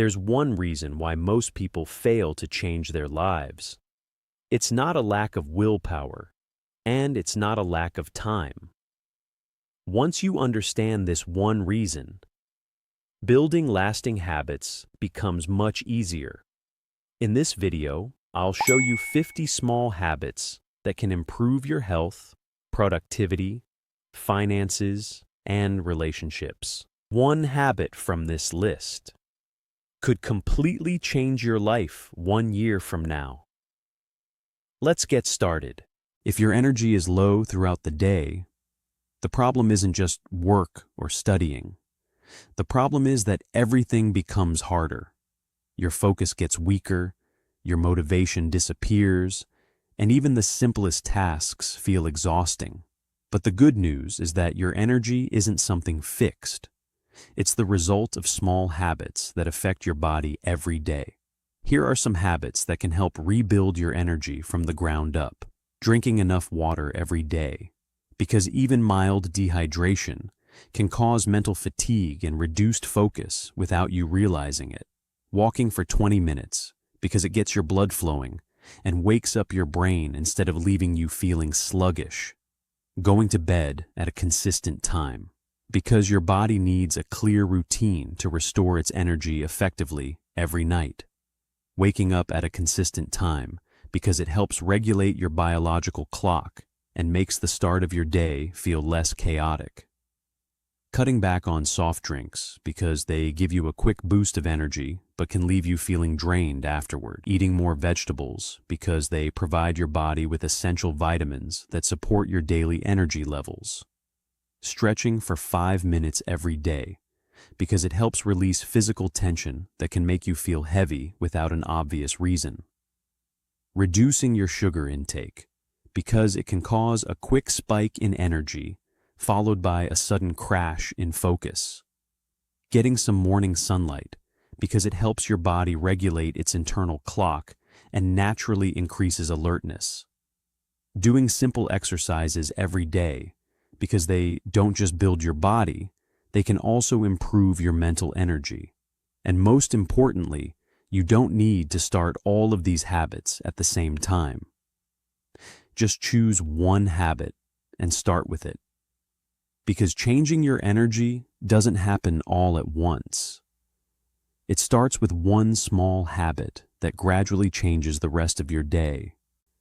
There's one reason why most people fail to change their lives. It's not a lack of willpower, and it's not a lack of time. Once you understand this one reason, building lasting habits becomes much easier. In this video, I'll show you 50 small habits that can improve your health, productivity, finances, and relationships. One habit from this list could completely change your life 1 year from now. Let's get started. If your energy is low throughout the day, the problem isn't just work or studying. The problem is that everything becomes harder. Your focus gets weaker, your motivation disappears, and even the simplest tasks feel exhausting. But the good news is that your energy isn't something fixed. It's the result of small habits that affect your body every day. Here are some habits that can help rebuild your energy from the ground up. Drinking enough water every day, because even mild dehydration can cause mental fatigue and reduced focus without you realizing it. Walking for 20 minutes, because it gets your blood flowing and wakes up your brain instead of leaving you feeling sluggish. Going to bed at a consistent time, because your body needs a clear routine to restore its energy effectively every night. Waking up at a consistent time, because it helps regulate your biological clock and makes the start of your day feel less chaotic. Cutting back on soft drinks, because they give you a quick boost of energy but can leave you feeling drained afterward. Eating more vegetables, because they provide your body with essential vitamins that support your daily energy levels. Stretching for 5 minutes every day, because it helps release physical tension that can make you feel heavy without an obvious reason. Reducing your sugar intake, because it can cause a quick spike in energy followed by a sudden crash in focus. Getting some morning sunlight, because it helps your body regulate its internal clock and naturally increases alertness. Doing simple exercises every day, because they don't just build your body, they can also improve your mental energy. And most importantly, you don't need to start all of these habits at the same time. Just choose one habit and start with it. Because changing your energy doesn't happen all at once. It starts with one small habit that gradually changes the rest of your day.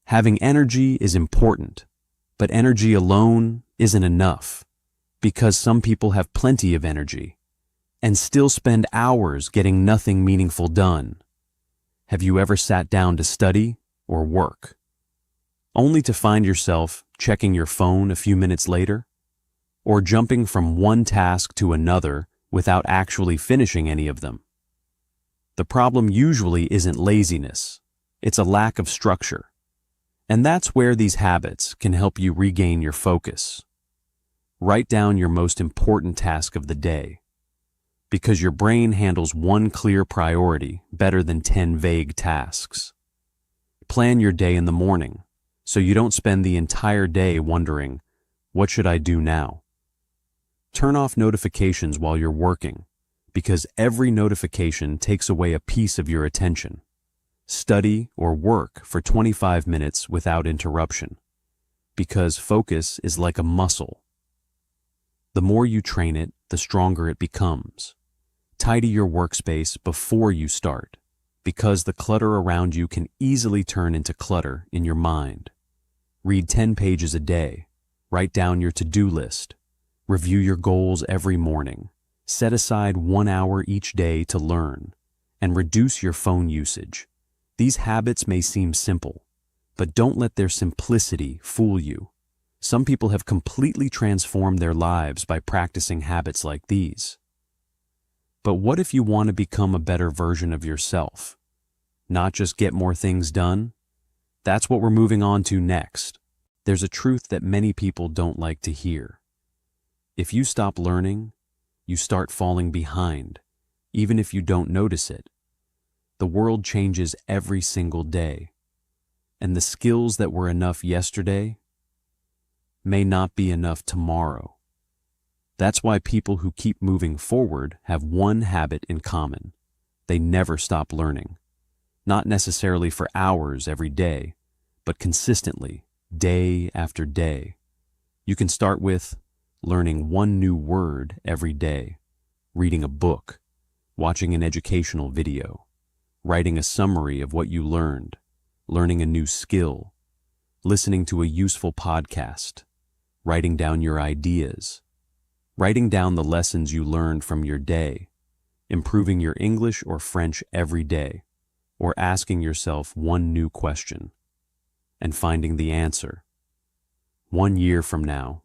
Having energy is important, but energy alone isn't enough, because some people have plenty of energy and still spend hours getting nothing meaningful done. Have you ever sat down to study or work, only to find yourself checking your phone a few minutes later? Or jumping from one task to another without actually finishing any of them? The problem usually isn't laziness, it's a lack of structure. And that's where these habits can help you regain your focus. Write down your most important task of the day, because your brain handles one clear priority better than 10 vague tasks. Plan your day in the morning, so you don't spend the entire day wondering, what should I do now? Turn off notifications while you're working, because every notification takes away a piece of your attention. Study or work for 25 minutes without interruption, because focus is like a muscle. The more you train it, the stronger it becomes. Tidy your workspace before you start, because the clutter around you can easily turn into clutter in your mind. Read 10 pages a day. Write down your to-do list. Review your goals every morning. Set aside 1 hour each day to learn, and reduce your phone usage. These habits may seem simple, but don't let their simplicity fool you. Some people have completely transformed their lives by practicing habits like these. But what if you want to become a better version of yourself? Not just get more things done? That's what we're moving on to next. There's a truth that many people don't like to hear. If you stop learning, you start falling behind, even if you don't notice it. The world changes every single day, and the skills that were enough yesterday may not be enough tomorrow. That's why people who keep moving forward have one habit in common. they never stop learning. Not necessarily for hours every day, but consistently, day after day. You can start with learning one new word every day, reading a book, watching an educational video, writing a summary of what you learned, learning a new skill, listening to a useful podcast, writing down your ideas, writing down the lessons you learned from your day, improving your English or French every day, or asking yourself one new question and finding the answer. 1 year from now,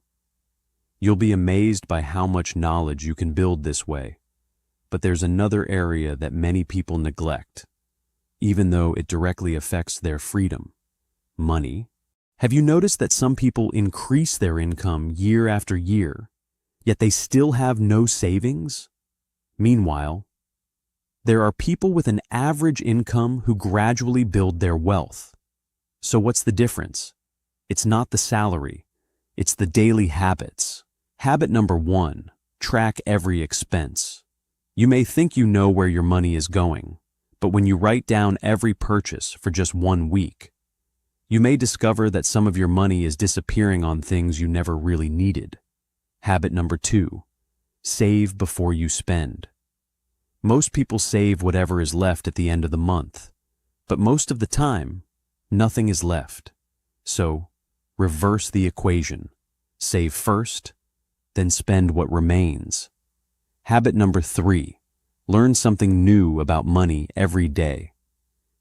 you'll be amazed by how much knowledge you can build this way. But there's another area that many people neglect, even though it directly affects their freedom: money. Have you noticed that some people increase their income year after year, yet they still have no savings? Meanwhile, there are people with an average income who gradually build their wealth. So what's the difference? It's not the salary, it's the daily habits. Habit number 1, track every expense. You may think you know where your money is going, but when you write down every purchase for just 1 week, you may discover that some of your money is disappearing on things you never really needed. Habit number 2, save before you spend. Most people save whatever is left at the end of the month, but most of the time, nothing is left. So, reverse the equation. Save first, then spend what remains. Habit number 3, learn something new about money every day.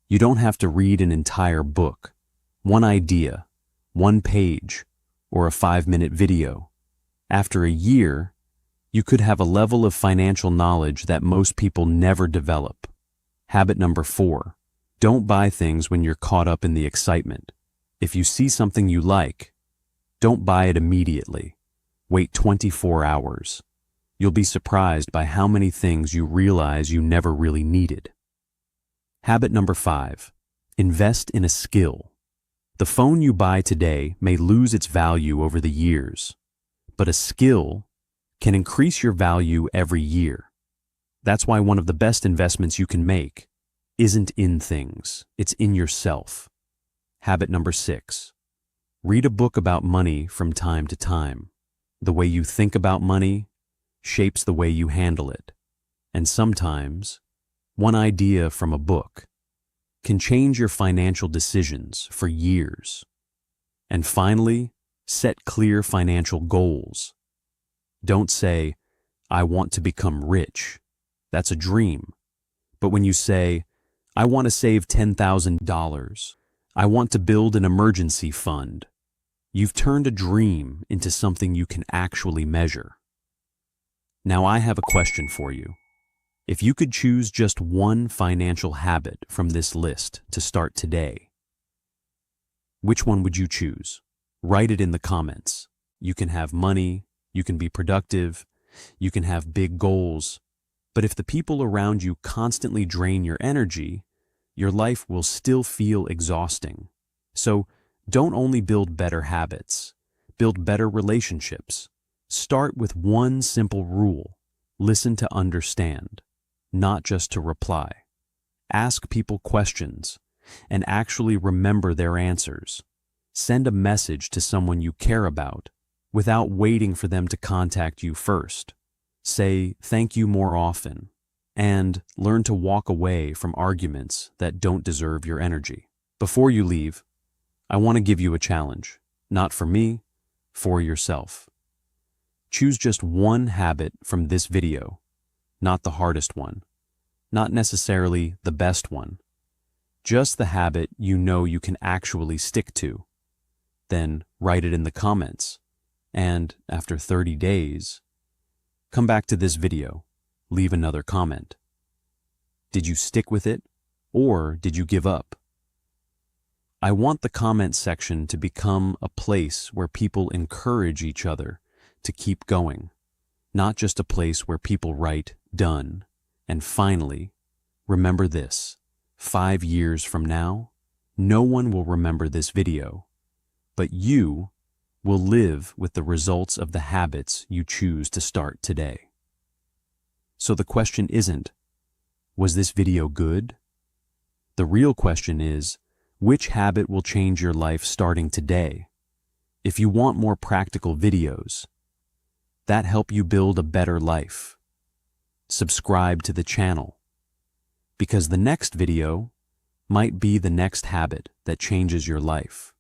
You don't have to read an entire book. 1 idea, 1 page, or a 5-minute video. After a year, you could have a level of financial knowledge that most people never develop. Habit number 4, don't buy things when you're caught up in the excitement. If you see something you like, don't buy it immediately. Wait 24 hours. You'll be surprised by how many things you realize you never really needed. Habit number 5, invest in a skill. The phone you buy today may lose its value over the years, but a skill can increase your value every year. That's why one of the best investments you can make isn't in things, it's in yourself. Habit number 6, read a book about money from time to time. The way you think about money shapes the way you handle it, and sometimes one idea from a book can change your financial decisions for years. And finally, set clear financial goals. Don't say, I want to become rich. That's a dream. But when you say, I want to save $10,000, I want to build an emergency fund, you've turned a dream into something you can actually measure. Now I have a question for you. If you could choose just one financial habit from this list to start today, which one would you choose? Write it in the comments. You can have money, you can be productive, you can have big goals, but if the people around you constantly drain your energy, your life will still feel exhausting. So don't only build better habits, build better relationships. Start with one simple rule: listen to understand, not just to reply. Ask people questions and actually remember their answers. Send a message to someone you care about without waiting for them to contact you first. Say thank you more often, and learn to walk away from arguments that don't deserve your energy. Before you leave, I want to give you a challenge, not for me, for yourself. Choose just one habit from this video, not the hardest one, not necessarily the best one, just the habit you know you can actually stick to. Then write it in the comments, and after 30 days, come back to this video, leave another comment. Did you stick with it, or did you give up? I want the comment section to become a place where people encourage each other to keep going, not just a place where people write "done." And finally, remember this: 5 years from now, no one will remember this video, but you will live with the results of the habits you choose to start today. So the question isn't, Was this video good? The real question is, which habit will change your life starting today? If you want more practical videos that help you build a better life, subscribe to the channel, because the next video might be the next habit that changes your life.